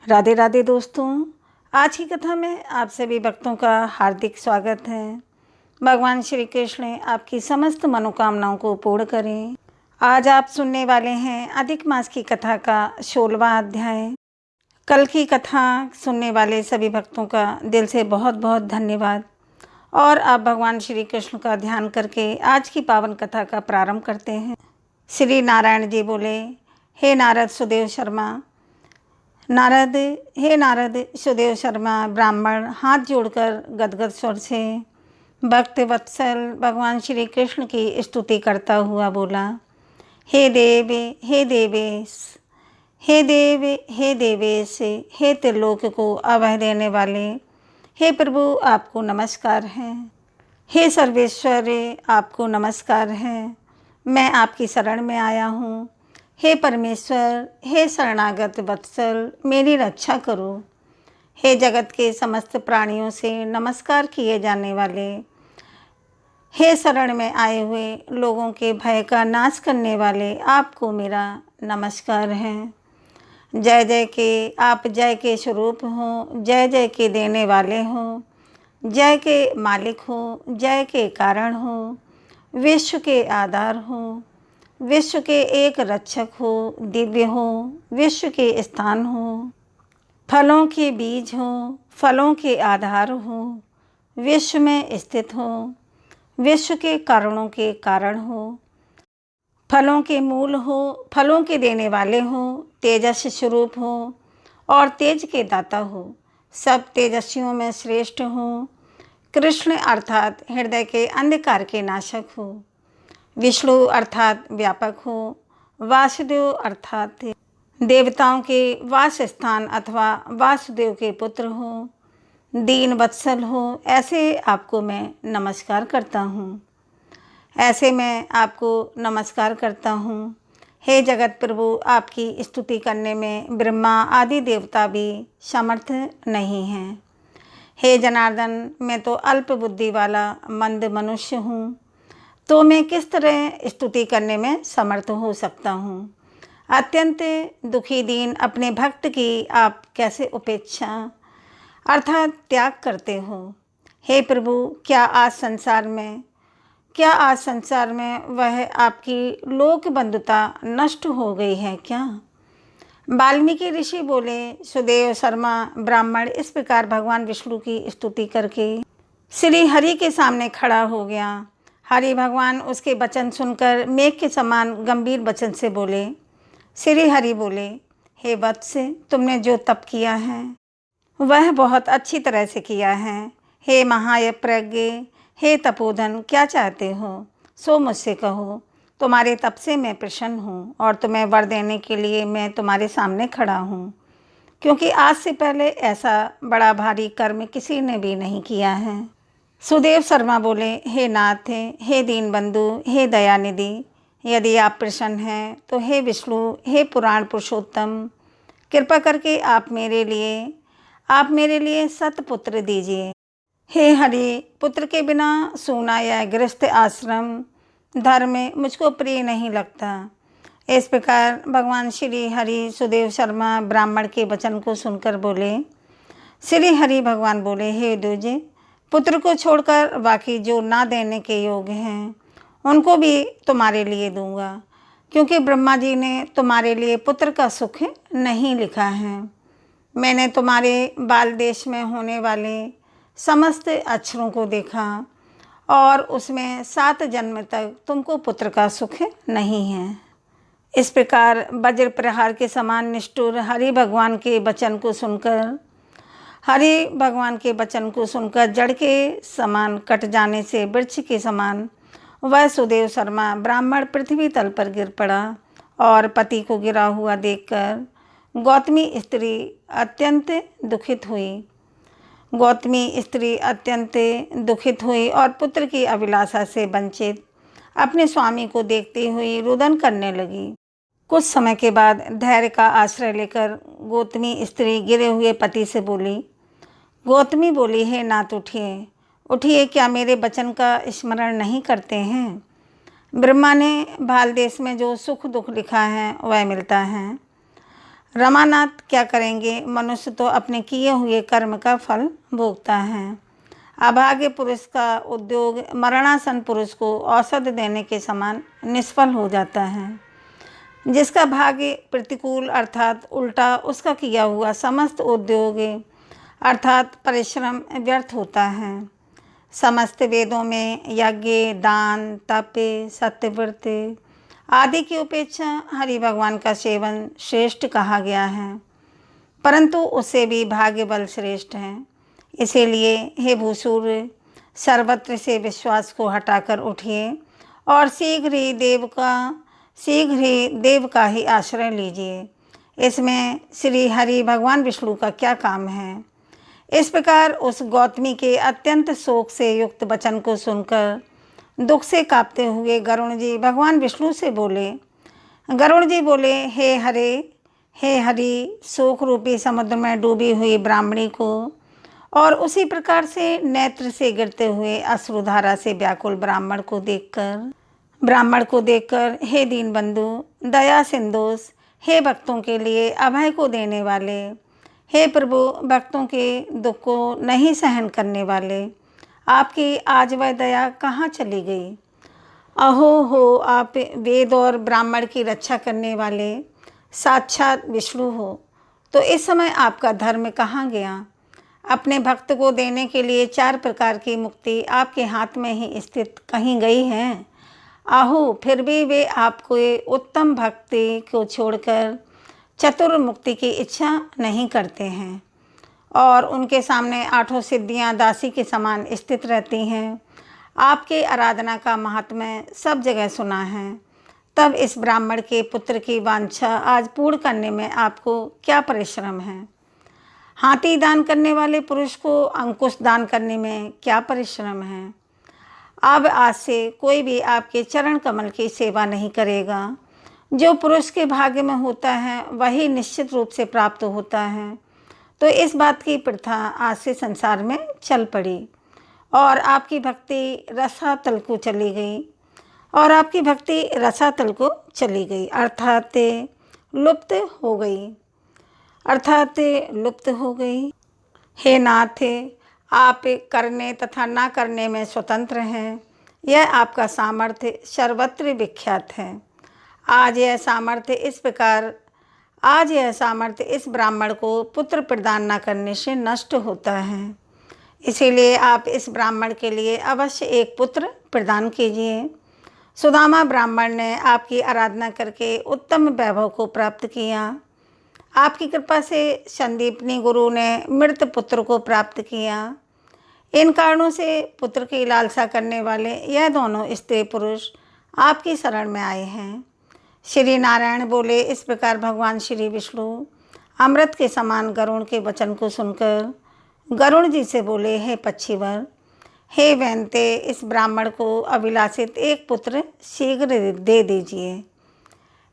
राधे राधे दोस्तों, आज की कथा में आप सभी भक्तों का हार्दिक स्वागत है। भगवान श्री कृष्ण आपकी समस्त मनोकामनाओं को पूर्ण करें। आज आप सुनने वाले हैं अधिक मास की कथा का 16वां अध्याय। कल की कथा सुनने वाले सभी भक्तों का दिल से बहुत बहुत धन्यवाद। और आप भगवान श्री कृष्ण का ध्यान करके आज की पावन कथा का प्रारंभ करते हैं। श्री नारायण जी बोले, हे नारद सुदेव शर्मा। हे नारद सुदेव शर्मा ब्राह्मण हाथ जोड़कर गदगद स्वर से भक्त वत्सल भगवान श्री कृष्ण की स्तुति करता हुआ बोला, हे देव हे देवेश, हे देव हे देवेश, हे त्रिलोक को अभय देने वाले, हे प्रभु आपको नमस्कार है। हे सर्वेश्वर आपको नमस्कार है। मैं आपकी शरण में आया हूँ। हे परमेश्वर, हे शरणागत वत्सल, मेरी रक्षा करो। हे जगत के समस्त प्राणियों से नमस्कार किए जाने वाले, हे शरण में आए हुए लोगों के भय का नाश करने वाले, आपको मेरा नमस्कार है। जय जय के आप जय के स्वरूप हो, जय जय के देने वाले हो, जय के मालिक हो, जय के कारण हो, विश्व के आधार हो, विश्व के एक रक्षक हो, दिव्य हो, विश्व के स्थान हो, फलों के बीज हो, फलों के आधार हो, विश्व में स्थित हो, विश्व के कारणों के कारण हो, फलों के मूल हो, फलों के देने वाले हो, तेजस स्वरूप हो और तेज के दाता हो, सब तेजस्वियों में श्रेष्ठ हो, कृष्ण अर्थात हृदय के अंधकार के नाशक हो, विष्णु अर्थात व्यापक हो, वासुदेव अर्थात देवताओं के वास स्थान अथवा वासुदेव के पुत्र हो, दीन वत्सल हो, ऐसे आपको मैं नमस्कार करता हूँ। ऐसे मैं आपको नमस्कार करता हूँ। हे जगत प्रभु, आपकी स्तुति करने में ब्रह्मा आदि देवता भी समर्थ नहीं हैं। हे जनार्दन, मैं तो अल्प बुद्धि वाला मंद मनुष्य हूँ, तो मैं किस तरह स्तुति करने में समर्थ हो सकता हूँ। अत्यंत दुखी दीन अपने भक्त की आप कैसे उपेक्षा अर्थात त्याग करते हो। हे प्रभु, क्या आज संसार में वह आपकी लोक बंधुता नष्ट हो गई है क्या? वाल्मीकि ऋषि बोले, सुदेव शर्मा ब्राह्मण इस प्रकार भगवान विष्णु की स्तुति करके श्री हरि के सामने खड़ा हो गया। हरि भगवान उसके वचन सुनकर मेघ के समान गंभीर वचन से बोले। श्री हरि बोले, हे वत्स, तुमने जो तप किया है वह बहुत अच्छी तरह से किया है। हे महाप्रज्ञ, हे तपोधन, क्या चाहते हो सो मुझसे कहो। तुम्हारे तप से मैं प्रसन्न हूँ और तुम्हें वर देने के लिए मैं तुम्हारे सामने खड़ा हूँ, क्योंकि आज से पहले ऐसा बड़ा भारी कर्म किसी ने भी नहीं किया है। सुदेव शर्मा बोले, हे नाथ, हे दीन बंधु, हे दयानिधि, यदि आप प्रसन्न हैं तो हे विष्णु, हे पुराण पुरुषोत्तम, कृपा करके आप मेरे लिए सतपुत्र दीजिए। हे हरि, पुत्र के बिना सूना या गृहस्थ आश्रम धर्म मुझको प्रिय नहीं लगता। इस प्रकार भगवान श्री हरि सुदेव शर्मा ब्राह्मण के वचन को सुनकर बोले। श्री हरि भगवान बोले, हे द्विज, पुत्र को छोड़कर बाकी जो ना देने के योग्य हैं उनको भी तुम्हारे लिए दूंगा, क्योंकि ब्रह्मा जी ने तुम्हारे लिए पुत्र का सुख नहीं लिखा है। मैंने तुम्हारे बाल देश में होने वाले समस्त अक्षरों को देखा और उसमें 7 जन्म तक तुमको पुत्र का सुख नहीं है। इस प्रकार वज्र प्रहार के समान निष्ठुर हरि भगवान के वचन को सुनकर जड़ के समान कट जाने से वृक्ष के समान वह सुदेव शर्मा ब्राह्मण पृथ्वी तल पर गिर पड़ा और पति को गिरा हुआ देखकर गौतमी स्त्री अत्यंत दुखित हुई और पुत्र की अभिलाषा से वंचित अपने स्वामी को देखती हुई रुदन करने लगी। कुछ समय के बाद धैर्य का आश्रय लेकर गौतमी स्त्री गिरे हुए पति से बोली। गौतमी बोली, हे नाथ, उठिए, क्या मेरे वचन का स्मरण नहीं करते हैं? ब्रह्मा ने भाल देश में जो सुख दुख लिखा है वह मिलता है। रमानाथ क्या करेंगे, मनुष्य तो अपने किए हुए कर्म का फल भोगता है। अभागे पुरुष का उद्योग मरणासन पुरुष को औषध देने के समान निष्फल हो जाता है। जिसका भाग्य प्रतिकूल अर्थात उल्टा, उसका किया हुआ समस्त उद्योग अर्थात परिश्रम व्यर्थ होता है। समस्त वेदों में यज्ञ, दान, तप, सत्यव्रत आदि की अपेक्षा हरि भगवान का सेवन श्रेष्ठ कहा गया है, परंतु उससे भी भाग्य बल श्रेष्ठ है। इसीलिए हे भूसुर, सर्वत्र से विश्वास को हटाकर उठिए और शीघ्र ही देव का ही आश्रय लीजिए। इसमें श्री हरि भगवान विष्णु का क्या काम है। इस प्रकार उस गौतमी के अत्यंत शोक से युक्त वचन को सुनकर दुख से कांपते हुए गरुण जी भगवान विष्णु से बोले। गरुण जी बोले, हे हरि, शोक रूपी समुद्र में डूबी हुई ब्राह्मणी को और उसी प्रकार से नेत्र से गिरते हुए अश्रुधारा से व्याकुल ब्राह्मण को देखकर हे दीन बंधु, दया सिंधुष, हे भक्तों के लिए अभय को देने वाले, हे प्रभु, भक्तों के दुख को नहीं सहन करने वाले, आपकी आज वह दया कहाँ चली गई। अहो हो, आप वेद और ब्राह्मण की रक्षा करने वाले साक्षात विष्णु हो, तो इस समय आपका धर्म कहाँ गया। अपने भक्त को देने के लिए 4 प्रकार की मुक्ति आपके हाथ में ही स्थित कहीं गई है। आहो, फिर भी वे आपको उत्तम भक्ति को छोड़कर चतुर मुक्ति की इच्छा नहीं करते हैं और उनके सामने 8 सिद्धियां दासी के समान स्थित रहती हैं। आपके आराधना का महात्म्य सब जगह सुना है, तब इस ब्राह्मण के पुत्र की वांछा आज पूर्ण करने में आपको क्या परिश्रम है। हाथी दान करने वाले पुरुष को अंकुश दान करने में क्या परिश्रम है। अब आज से कोई भी आपके चरण कमल की सेवा नहीं करेगा। जो पुरुष के भाग्य में होता है वही निश्चित रूप से प्राप्त होता है। तो इस बात की प्रथा आज से संसार में चल पड़ी और आपकी भक्ति रसातल को चली गई अर्थात लुप्त हो गई। हे नाथ, आप करने तथा ना करने में स्वतंत्र हैं। यह आपका सामर्थ्य सर्वत्र विख्यात है। आज यह सामर्थ्य इस ब्राह्मण को पुत्र प्रदान न करने से नष्ट होता है। इसीलिए आप इस ब्राह्मण के लिए अवश्य एक पुत्र प्रदान कीजिए। सुदामा ब्राह्मण ने आपकी आराधना करके उत्तम वैभव को प्राप्त किया। आपकी कृपा से संदीपनी गुरु ने मृत पुत्र को प्राप्त किया। इन कारणों से पुत्र की लालसा करने वाले यह दोनों स्त्री पुरुष आपकी शरण में आए हैं। श्री नारायण बोले। इस प्रकार भगवान श्री विष्णु अमृत के समान गरुण के वचन को सुनकर गरुण जी से बोले, हे पक्षीवर, हे वैन्ते, इस ब्राह्मण को अभिलाषित एक पुत्र शीघ्र दे दीजिए।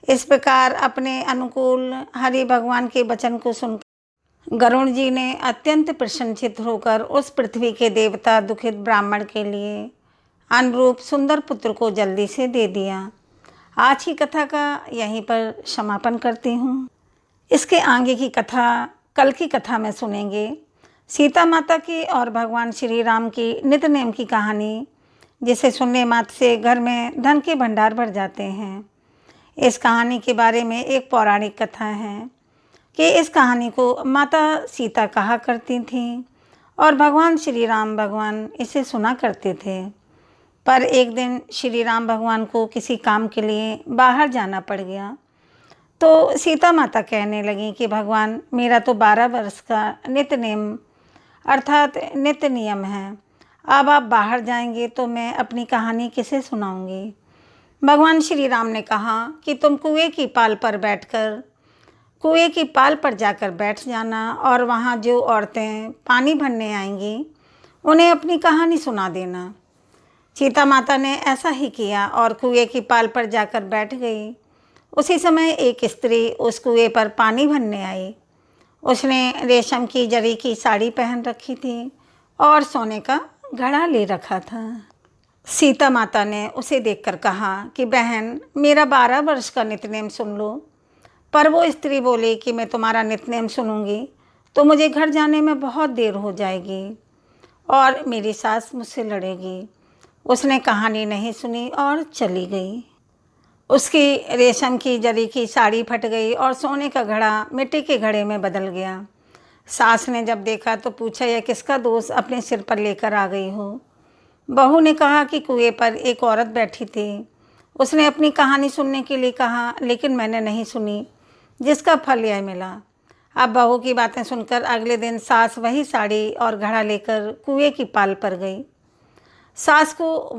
इस प्रकार अपने अनुकूल हरि भगवान के वचन को सुनकर गरुण जी ने अत्यंत प्रसन्नचित होकर उस पृथ्वी के देवता दुखित ब्राह्मण के लिए अनुरूप सुंदर पुत्र को जल्दी से दे दिया। आज की कथा का यहीं पर समापन करती हूँ। इसके आगे की कथा कल की कथा में सुनेंगे। सीता माता की और भगवान श्री राम की नित्य नेम की कहानी, जिसे सुनने मात्र से घर में धन के भंडार भर जाते हैं। इस कहानी के बारे में एक पौराणिक कथा है कि इस कहानी को माता सीता कहा करती थीं और भगवान श्री राम भगवान इसे सुना करते थे। पर एक दिन श्री राम भगवान को किसी काम के लिए बाहर जाना पड़ गया, तो सीता माता कहने लगी कि भगवान, मेरा तो 12 वर्ष का नित्य नेम अर्थात नित्य नियम है। अब आप बाहर जाएंगे तो मैं अपनी कहानी किसे सुनाऊंगी। भगवान श्री राम ने कहा कि तुम कुएं की पाल पर जाकर बैठ जाना और वहाँ जो औरतें पानी भरने आएंगी उन्हें अपनी कहानी सुना देना। सीता माता ने ऐसा ही किया और कुएं की पाल पर जाकर बैठ गई। उसी समय एक स्त्री उस कुएं पर पानी भरने आई। उसने रेशम की जरी की साड़ी पहन रखी थी और सोने का घड़ा ले रखा था। सीता माता ने उसे देखकर कहा कि बहन, मेरा 12 वर्ष का नित्यनेम सुन लो। पर वो स्त्री बोली कि मैं तुम्हारा नित्य सुनूंगी तो मुझे घर जाने में बहुत देर हो जाएगी और मेरी सास मुझसे लड़ेगी। उसने कहानी नहीं सुनी और चली गई। उसकी रेशम की जरी की साड़ी फट गई और सोने का घड़ा मिट्टी के घड़े में बदल गया। सास ने जब देखा तो पूछा, यह किसका दोष अपने सिर पर लेकर आ गई हो? बहू ने कहा कि कुएं पर एक औरत बैठी थी। उसने अपनी कहानी सुनने के लिए कहा, लेकिन मैंने नहीं सुनी, जिसका फल यह मिला। अब बहू की बातें सुनकर अगले दिन सास वही साड़ी और घड़ा लेकर कुएं की पाल पर गई। सास को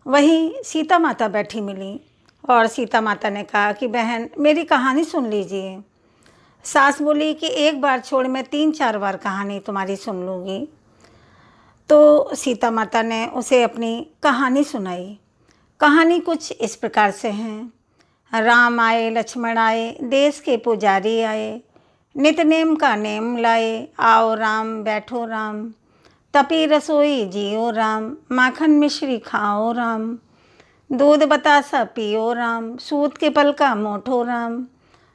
वही सीता माता बैठी मिली और सीता माता ने कहा कि बहन, मेरी कहानी सुन लीजिए। सास बोली कि एक बार छोड़ मैं 3-4 बार कहानी तुम्हारी सुन लूँगी। तो सीता माता ने उसे अपनी कहानी सुनाई। कहानी कुछ इस प्रकार से है। राम आए, लक्ष्मण आए, देश के पुजारी आए, नित नेम का नेम लाए, आओ राम बैठो राम, तपी रसोई जियो राम, माखन मिश्री खाओ राम, दूध बतासा पियो राम, सूत के पल का मोठो राम,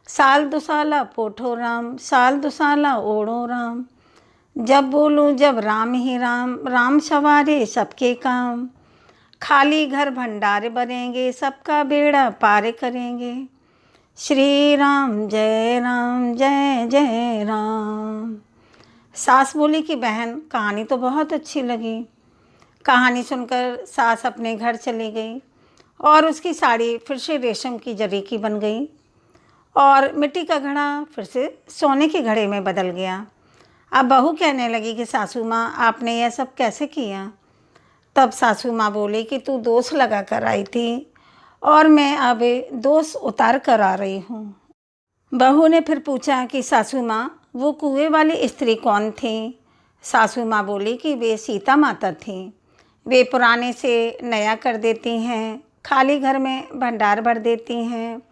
साल दुसाला पोठो राम, साल दुसाला ओढ़ो राम, जब बोलूं जब राम ही राम, राम सवारे सबके काम, खाली घर भंडार भरेंगे, सबका बेड़ा पार करेंगे, श्री राम जय जय राम। सास बोली कि बहन, कहानी तो बहुत अच्छी लगी। कहानी सुनकर सास अपने घर चली गई और उसकी साड़ी फिर से रेशम की जरी की बन गई और मिट्टी का घड़ा फिर से सोने के घड़े में बदल गया। अब बहू कहने लगी कि सासू माँ, आपने यह सब कैसे किया? तब सासू माँ बोली कि तू दोष लगा कर आई थी और मैं अब दोष उतार कर आ रही हूँ। बहू ने फिर पूछा कि सासू माँ, वो कुएं वाली स्त्री कौन थी? सासू माँ बोली कि वे सीता माता थीं। वे पुराने से नया कर देती हैं, खाली घर में भंडार भर देती हैं,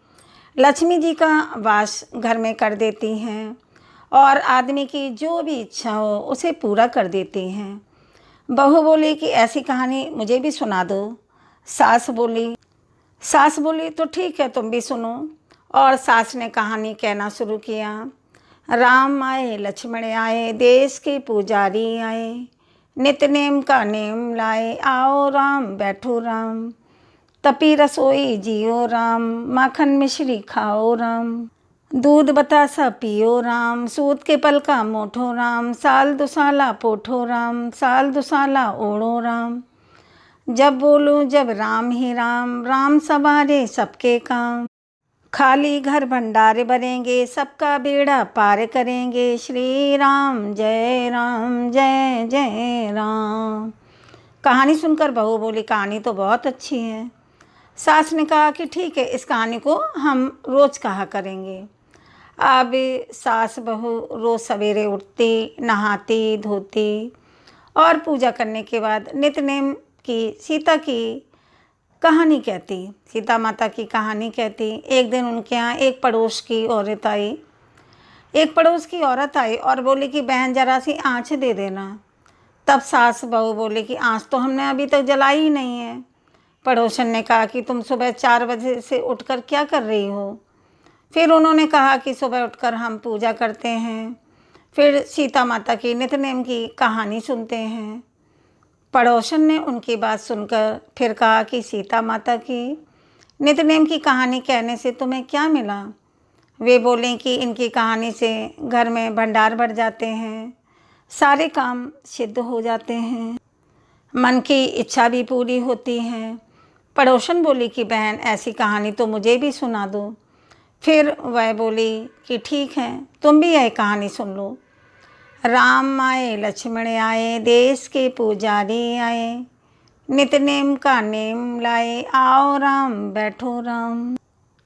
लक्ष्मी जी का वास घर में कर देती हैं और आदमी की जो भी इच्छा हो उसे पूरा कर देती हैं। बहू बोली कि ऐसी कहानी मुझे भी सुना दो। सास बोली तो ठीक है, तुम भी सुनो। और सास ने कहानी कहना शुरू किया। राम आए, लक्ष्मण आए, देश के पुजारी आए, नित नेम का नेम लाए, आओ राम बैठो राम, तपी रसोई जियो राम, माखन मिश्री खाओ राम, दूध बतासा पियो राम, सूत के पल का मोठो राम, साल दुसाला पोठो राम, साल दुसाला ओढ़ो राम, जब बोलूं जब राम ही राम, राम सवारे सबके काम, खाली घर भंडार भरेंगे, सबका बेड़ा पार करेंगे, श्री राम जय जय राम। कहानी सुनकर बहू बोली, कहानी तो बहुत अच्छी है। सास ने कहा कि ठीक है, इस कहानी को हम रोज़ कहा करेंगे। अब सास बहू रोज़ सवेरे उठती, नहाती धोती और पूजा करने के बाद नित्य की सीता माता की कहानी कहती। एक दिन उनके यहाँ एक पड़ोस की औरत आई और बोली कि बहन, ज़रा सी आँच दे देना। तब सास बहू बोली कि आँच तो हमने अभी तक जलाई ही नहीं है। पड़ोसन ने कहा कि तुम सुबह 4 बजे से उठकर क्या कर रही हो? फिर उन्होंने कहा कि सुबह उठकर हम पूजा करते हैं, फिर सीता माता की नित्य नेम की कहानी सुनते हैं। पड़ोसन ने उनकी बात सुनकर फिर कहा कि सीता माता की नित्य नेम की कहानी कहने से तुम्हें क्या मिला? वे बोलें कि इनकी कहानी से घर में भंडार भर जाते हैं, सारे काम सिद्ध हो जाते हैं, मन की इच्छा भी पूरी होती है। पड़ोसन बोली कि बहन, ऐसी कहानी तो मुझे भी सुना दो। फिर वह बोली कि ठीक है, तुम भी यह कहानी सुन लो। राम आए, लक्ष्मण आए, देश के पुजारी आए, नित नेम का नेम लाए, आओ राम बैठो राम,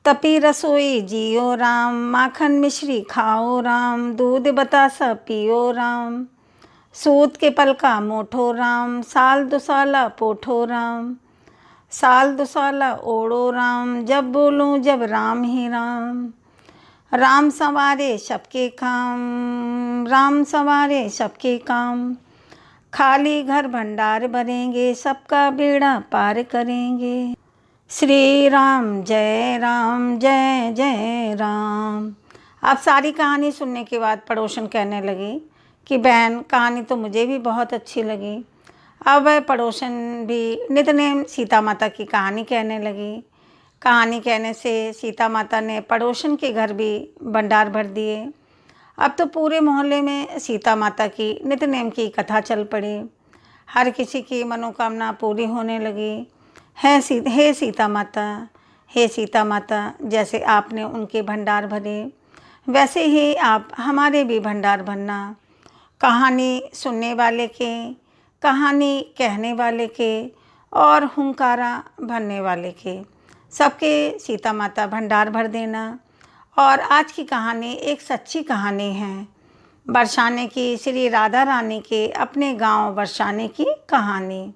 तपी रसोई जियो राम, माखन मिश्री खाओ राम, दूध बतासा पियो राम, सूत के पल का मोठो राम, साल दुसाला पोठो राम, साल दुसाला ओढ़ो राम, जब बोलूं जब राम ही राम, राम सवारे सबके काम, राम सवारे सबके काम, खाली घर भंडार भरेंगे, सबका बेड़ा पार करेंगे, श्री राम जय जय राम। अब सारी कहानी सुनने के बाद पड़ोसन कहने लगी कि बहन, कहानी तो मुझे भी बहुत अच्छी लगी। अब वह पड़ोसन भी नितनेम सीता माता की कहानी कहने लगी। कहानी कहने से सीता माता ने पड़ोसन के घर भी भंडार भर दिए। अब तो पूरे मोहल्ले में सीता माता की नितनेम की कथा चल पड़ी। हर किसी की मनोकामना पूरी होने लगी। हे सीता माता, हे सीता माता, जैसे आपने उनके भंडार भरे वैसे ही आप हमारे भी भंडार भरना। कहानी सुनने वाले के, कहानी कहने वाले के और हुंकारा भरने वाले के, सबके सीता माता भंडार भर देना। और आज की कहानी एक सच्ची कहानी है, बरसाने की, श्री राधा रानी के अपने गांव बरसाने की कहानी।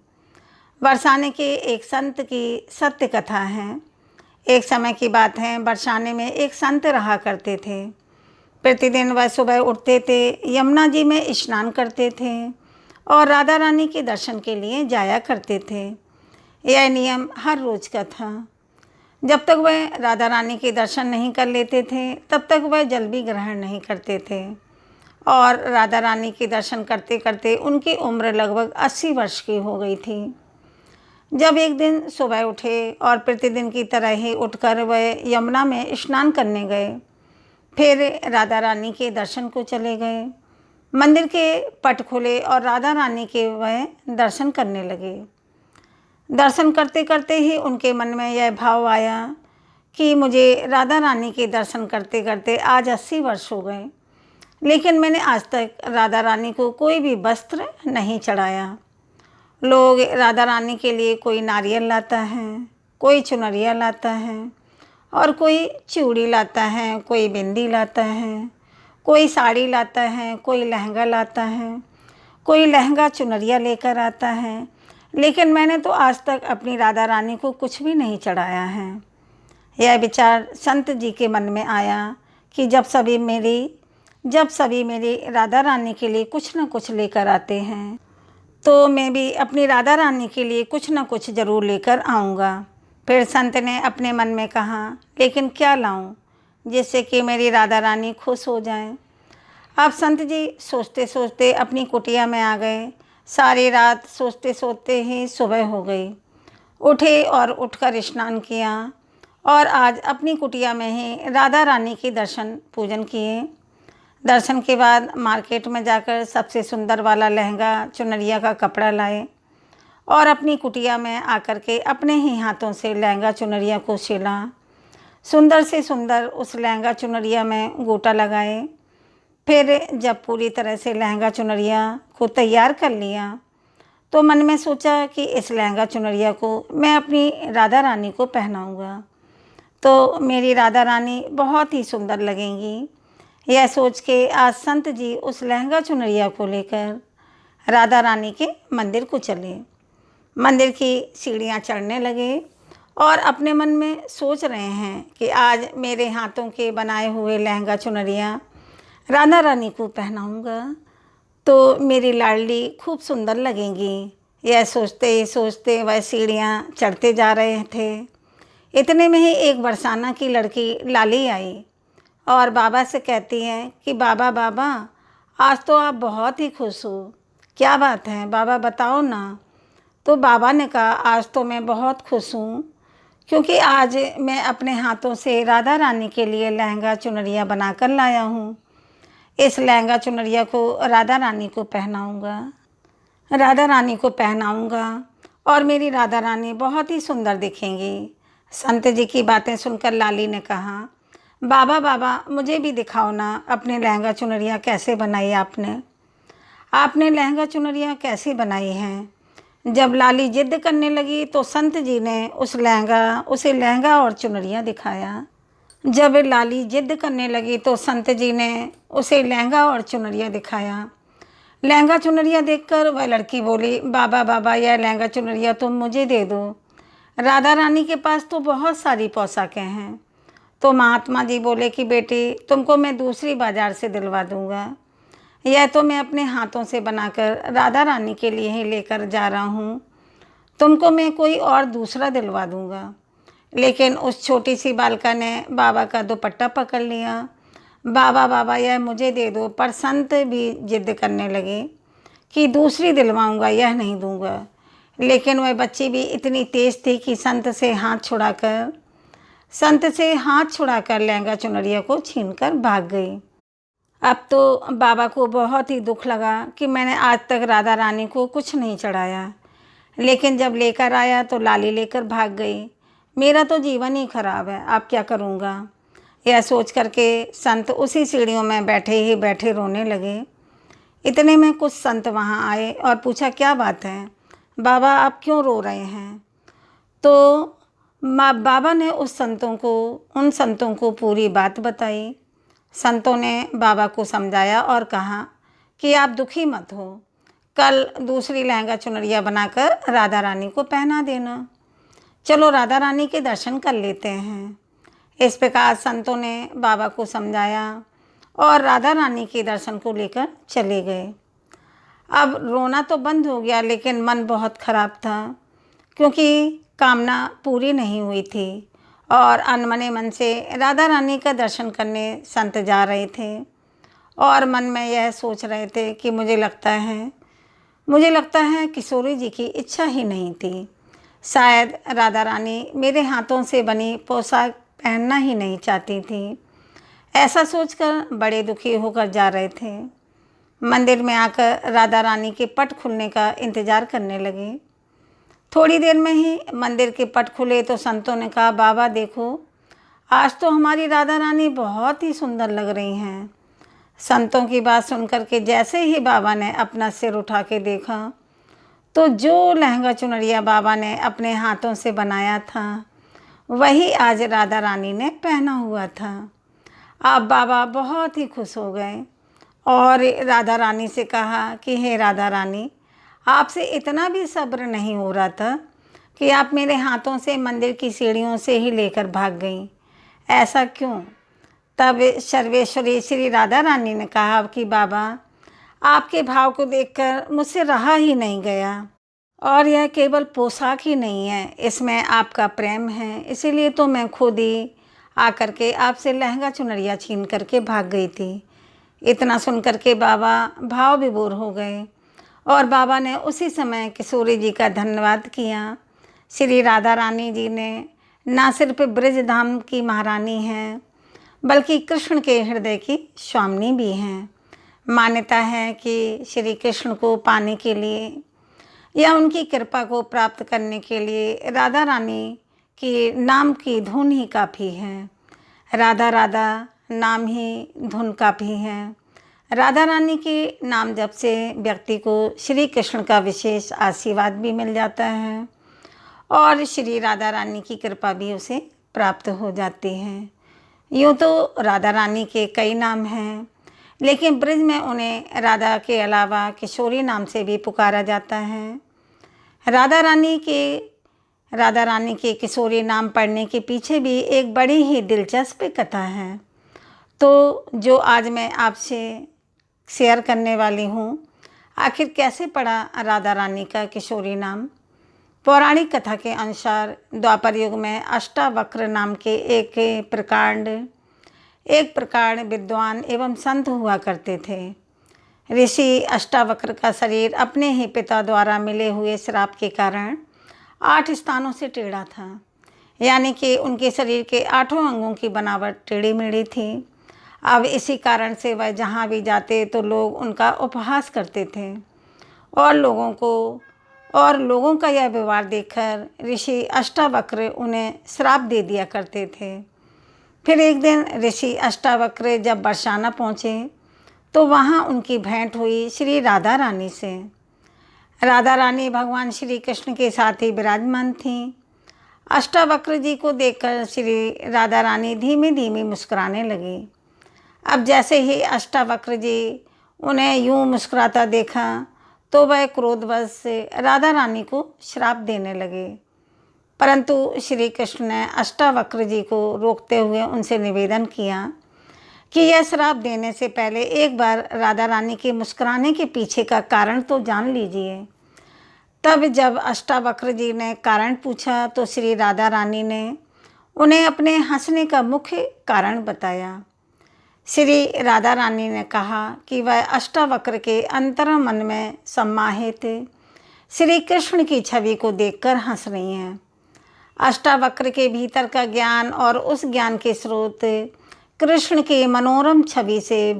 बरसाने के एक संत की सत्य कथा है। एक समय की बात है, बरसाने में एक संत रहा करते थे। प्रतिदिन वह सुबह उठते थे, यमुना जी में स्नान करते थे और राधा रानी के दर्शन के लिए जाया करते थे। यह नियम हर रोज़ का था। जब तक वह राधा रानी के दर्शन नहीं कर लेते थे तब तक वह जल भी ग्रहण नहीं करते थे। और राधा रानी के दर्शन करते करते उनकी उम्र लगभग 80 वर्ष की हो गई थी। जब एक दिन सुबह उठे और प्रतिदिन की तरह ही उठकर वह यमुना में स्नान करने गए, फिर राधा रानी के दर्शन को चले गए। मंदिर के पट खुले और राधा रानी के वह दर्शन करने लगे। दर्शन करते करते ही उनके मन में यह भाव आया कि मुझे राधा रानी के दर्शन करते करते आज 80 वर्ष हो गए, लेकिन मैंने आज तक राधा रानी को कोई भी वस्त्र नहीं चढ़ाया। लोग राधा रानी के लिए कोई नारियल लाता है, कोई चुनरिया लाता है और कोई चूड़ी लाता है, कोई बिंदी लाता है, कोई साड़ी लाता है, कोई लहंगा लाता है, कोई लहंगा चुनरिया लेकर आता है, लेकिन मैंने तो आज तक अपनी राधा रानी को कुछ भी नहीं चढ़ाया है। यह विचार संत जी के मन में आया कि जब सभी मेरी राधा रानी के लिए कुछ न कुछ लेकर आते हैं तो मैं भी अपनी राधा रानी के लिए कुछ न कुछ ज़रूर लेकर आऊँगा। फिर संत ने अपने मन में कहा, लेकिन क्या लाऊं जिससे कि मेरी राधा रानी खुश हो जाए। अब संत जी सोचते सोचते अपनी कुटिया में आ गए। सारी रात सोचते सोचते ही सुबह हो गई। उठे और उठकर स्नान किया और आज अपनी कुटिया में ही राधा रानी के दर्शन पूजन किए। दर्शन के बाद मार्केट में जाकर सबसे सुंदर वाला लहंगा चुनरिया का कपड़ा लाए और अपनी कुटिया में आकर के अपने ही हाथों से लहंगा चुनरिया को सिला। सुंदर से सुंदर उस लहंगा चुनरिया में गोटा लगाए। फिर जब पूरी तरह से लहंगा चुनरिया को तैयार कर लिया तो मन में सोचा कि इस लहंगा चुनरिया को मैं अपनी राधा रानी को पहनाऊंगा तो मेरी राधा रानी बहुत ही सुंदर लगेंगी। यह सोच के आज संत जी उस लहंगा चुनरिया को लेकर राधा रानी के मंदिर को चले। मंदिर की सीढ़ियाँ चढ़ने लगे और अपने मन में सोच रहे हैं कि आज मेरे हाथों के बनाए हुए लहंगा चुनरिया राधा रानी को पहनाऊंगा तो मेरी लाडली खूब सुंदर लगेंगी। यह सोचते ही सोचते वह सीढ़ियाँ चढ़ते जा रहे थे। इतने में ही एक बरसाना की लड़की लाली आई और बाबा से कहती है कि बाबा बाबा, आज तो आप बहुत ही खुश हो, क्या बात है बाबा, बताओ ना। तो बाबा ने कहा, आज तो मैं बहुत खुश हूँ क्योंकि आज मैं अपने हाथों से राधा रानी के लिए लहंगा चुनरिया बनाकर लाया हूँ। इस लहंगा चुनरिया को राधा रानी को पहनाऊँगा और मेरी राधा रानी बहुत ही सुंदर दिखेंगी। संत जी की बातें सुनकर लाली ने कहा, बाबा बाबा, मुझे भी दिखाओ ना अपने लहंगा चुनरिया कैसे बनाई आपने लहंगा चुनरिया कैसे बनाई है। जब लाली जिद करने लगी तो संत जी ने उसे लहंगा और चुनरिया दिखाया। जब लाली जिद करने लगी तो संत जी ने उसे लहंगा और चुनरिया दिखाया। लहंगा चुनरिया देखकर वह लड़की बोली, बाबा बाबा, यह लहंगा चुनरिया तुम मुझे दे दो, राधा रानी के पास तो बहुत सारी पोशाकें हैं। तो महात्मा जी बोले कि बेटी, तुमको मैं दूसरी बाज़ार से दिलवा दूँगा, यह तो मैं अपने हाथों से बनाकर राधा रानी के लिए ही लेकर जा रहा हूँ, तुमको मैं कोई और दूसरा दिलवा दूँगा। लेकिन उस छोटी सी बालिका ने बाबा का दुपट्टा पकड़ लिया। बाबा बाबा यह मुझे दे दो, पर संत भी जिद करने लगे कि दूसरी दिलवाऊंगा, यह नहीं दूंगा। लेकिन वह बच्ची भी इतनी तेज़ थी कि संत से हाथ छुड़ाकर लहंगा चुनरिया को छीनकर भाग गई। अब तो बाबा को बहुत ही दुख लगा कि मैंने आज तक राधा रानी को कुछ नहीं चढ़ाया, लेकिन जब लेकर आया तो लाली लेकर भाग गई। मेरा तो जीवन ही खराब है, अब क्या करूँगा। यह सोच करके संत उसी सीढ़ियों में बैठे ही बैठे रोने लगे। इतने में कुछ संत वहाँ आए और पूछा, क्या बात है बाबा, आप क्यों रो रहे हैं। तो बाबा ने उन संतों को पूरी बात बताई। संतों ने बाबा को समझाया और कहा कि आप दुखी मत हो, कल दूसरी लहंगा चुनरिया बनाकर राधा रानी को पहना देना। चलो राधा रानी के दर्शन कर लेते हैं। इस प्रकार संतों ने बाबा को समझाया और राधा रानी के दर्शन को लेकर चले गए। अब रोना तो बंद हो गया, लेकिन मन बहुत खराब था, क्योंकि कामना पूरी नहीं हुई थी और अनमने मन से राधा रानी का दर्शन करने संत जा रहे थे और मन में यह सोच रहे थे कि मुझे लगता है किशोरी जी की इच्छा ही नहीं थी। शायद राधा रानी मेरे हाथों से बनी पोशाक पहनना ही नहीं चाहती थी। ऐसा सोचकर बड़े दुखी होकर जा रहे थे। मंदिर में आकर राधा रानी के पट खुलने का इंतज़ार करने लगे। थोड़ी देर में ही मंदिर के पट खुले तो संतों ने कहा, बाबा देखो, आज तो हमारी राधा रानी बहुत ही सुंदर लग रही हैं। संतों की बात सुनकर के जैसे ही बाबा ने अपना सिर उठा के देखा तो जो लहंगा चुनरिया बाबा ने अपने हाथों से बनाया था वही आज राधा रानी ने पहना हुआ था। अब बाबा बहुत ही खुश हो गए और राधा रानी से कहा कि हे राधा रानी, आपसे इतना भी सब्र नहीं हो रहा था कि आप मेरे हाथों से मंदिर की सीढ़ियों से ही लेकर भाग गईं, ऐसा क्यों। तब सर्वेश्वरी श्री राधा रानी ने कहा कि बाबा, आपके भाव को देखकर मुझसे रहा ही नहीं गया और यह केवल पोशाक ही नहीं है, इसमें आपका प्रेम है, इसीलिए तो मैं खुद ही आकर के आपसे लहंगा चुनरिया छीन करके भाग गई थी। इतना सुन करके बाबा भाव विभोर हो गए और बाबा ने उसी समय किशोरी जी का धन्यवाद किया। श्री राधा रानी जी ने ना सिर्फ ब्रजधाम की महारानी हैं, बल्कि कृष्ण के हृदय की स्वामिनी भी हैं। मान्यता है कि श्री कृष्ण को पाने के लिए या उनकी कृपा को प्राप्त करने के लिए राधा रानी की नाम की धुन ही काफ़ी है। राधा राधा नाम ही धुन काफ़ी है। राधा रानी के नाम जप से व्यक्ति को श्री कृष्ण का विशेष आशीर्वाद भी मिल जाता है और श्री राधा रानी की कृपा भी उसे प्राप्त हो जाती है। यूँ तो राधा रानी के कई नाम हैं, लेकिन ब्रज में उन्हें राधा के अलावा किशोरी नाम से भी पुकारा जाता है। राधा रानी के किशोरी नाम पढ़ने के पीछे भी एक बड़ी ही दिलचस्प कथा है, तो जो आज मैं आपसे शेयर करने वाली हूँ। आखिर कैसे पड़ा राधा रानी का किशोरी नाम। पौराणिक कथा के अनुसार द्वापर युग में अष्टावक्र नाम के एक प्रकांड विद्वान एवं संत हुआ करते थे। ऋषि अष्टावक्र का शरीर अपने ही पिता द्वारा मिले हुए श्राप के कारण 8 स्थानों से टेढ़ा था, यानी कि उनके शरीर के 8 अंगों की बनावट टेढ़ी मेढ़ी थी। अब इसी कारण से वह जहाँ भी जाते तो लोग उनका उपहास करते थे और लोगों का यह व्यवहार देखकर ऋषि अष्टावक्र उन्हें श्राप दे दिया करते थे। फिर एक दिन ऋषि अष्टावक्र जब बरसाना पहुँचे तो वहाँ उनकी भेंट हुई श्री राधा रानी से। राधा रानी भगवान श्री कृष्ण के साथ ही विराजमान थीं। अष्टावक्र जी को देखकर श्री राधा रानी धीमी धीमी मुस्कुराने लगी। अब जैसे ही अष्टावक्र जी उन्हें यूं मुस्कुराता देखा तो वह क्रोधवश से राधा रानी को श्राप देने लगे, परंतु श्री कृष्ण ने अष्टावक्र जी को रोकते हुए उनसे निवेदन किया कि यह श्राप देने से पहले एक बार राधा रानी के मुस्कुराने के पीछे का कारण तो जान लीजिए। तब जब अष्टावक्र जी ने कारण पूछा तो श्री राधा रानी ने उन्हें अपने हंसने का मुख्य कारण बताया। श्री राधा रानी ने कहा कि वह अष्टावक्र के अंतरंग मन में सम्माहित श्री कृष्ण की छवि को देखकर हंस रही हैं। अष्टावक्र के भीतर का ज्ञान और उस ज्ञान के स्रोत कृष्ण की मनोरम छवि से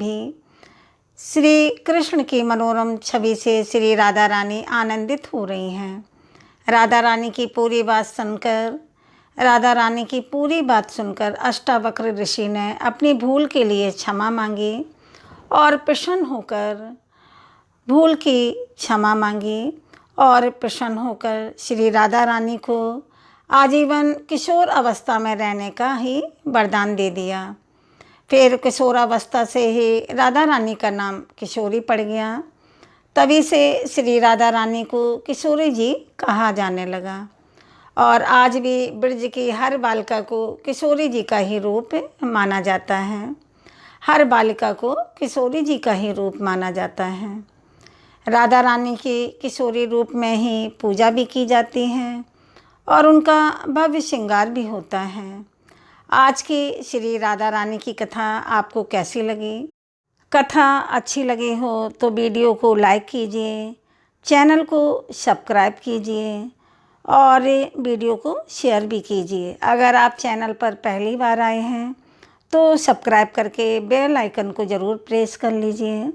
श्री कृष्ण की मनोरम छवि से श्री राधा रानी आनंदित हो रही हैं। राधा रानी की पूरी बात सुनकर अष्टावक्र ऋषि ने अपनी भूल के लिए क्षमा मांगी और प्रसन्न होकर श्री राधा रानी को आजीवन किशोर अवस्था में रहने का ही वरदान दे दिया। फिर किशोरावस्था से ही राधा रानी का नाम किशोरी पड़ गया। तभी से श्री राधा रानी को किशोरी जी कहा जाने लगा और आज भी ब्रज की हर बालिका को किशोरी जी का ही रूप माना जाता है। हर बालिका को किशोरी जी का ही रूप माना जाता है। राधा रानी की किशोरी रूप में ही पूजा भी की जाती है और उनका भव्य श्रृंगार भी होता है। आज की श्री राधा रानी की कथा आपको कैसी लगी? कथा अच्छी लगी हो तो वीडियो को लाइक कीजिए, चैनल को सब्सक्राइब कीजिए और वीडियो को शेयर भी कीजिए। अगर आप चैनल पर पहली बार आए हैं तो सब्सक्राइब करके बेल आइकन को ज़रूर प्रेस कर लीजिए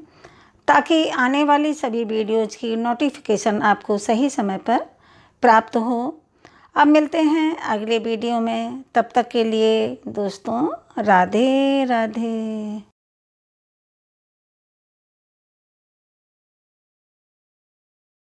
ताकि आने वाली सभी वीडियोज़ की नोटिफिकेशन आपको सही समय पर प्राप्त हो। अब मिलते हैं अगले वीडियो में, तब तक के लिए दोस्तों राधे राधे।